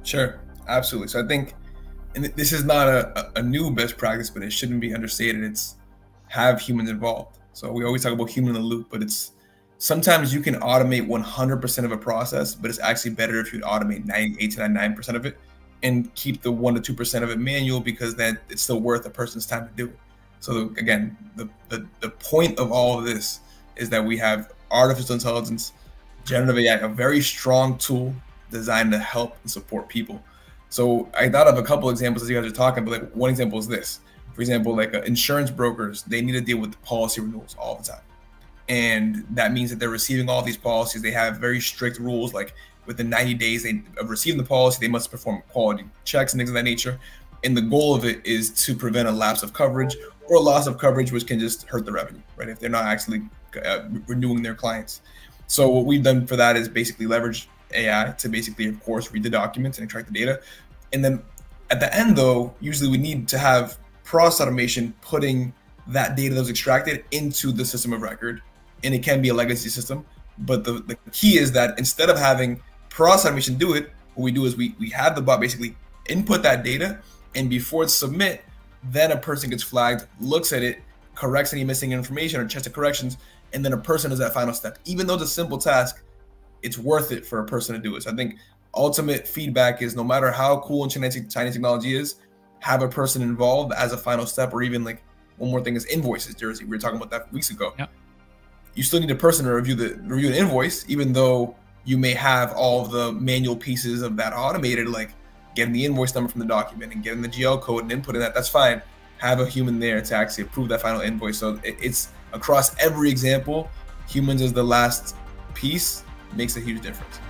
Sure, absolutely. So I think, and this is not a new best practice, but it shouldn't be understated. It's have humans involved. So we always talk about human in the loop, but it's sometimes you can automate 100% of a process, but it's actually better if you automate 98 to 99% of it and keep the 1 to 2% of it manual, because then it's still worth a person's time to do it. So again, the point of all of this is that we have artificial intelligence, generative AI, a very strong tool designed to help and support people. So I thought of a couple examples as you guys are talking, but like one example is this. For example, like insurance brokers, they need to deal with policy renewals all the time. And that means that they're receiving all these policies. They have very strict rules, like within 90 days of receiving the policy, they must perform quality checks and things of that nature. And the goal of it is to prevent a lapse of coverage or a loss of coverage, which can just hurt the revenue, right? If they're not actually renewing their clients. So what we've done for that is basically leverage AI to basically, of course, read the documents and extract the data. And then at the end, though, usually we need to have process automation putting that data that was extracted into the system of record. And it can be a legacy system. But the key is that instead of having process automation do it, what we do is we have the bot basically input that data, and before it's submit, then a person gets flagged, looks at it, corrects any missing information or checks the corrections, and then a person does that final step. Even though it's a simple task, it's worth it for a person to do it. So I think ultimate feedback is no matter how cool and shiny technology is, have a person involved as a final step. Or even like one more thing is invoices, Jersey. We were talking about that weeks ago. Yep. You still need a person to review an invoice, even though you may have all of the manual pieces of that automated, like getting the invoice number from the document and getting the GL code and inputting that. That's fine. Have a human there to actually approve that final invoice. So it's across every example, humans as the last piece makes a huge difference.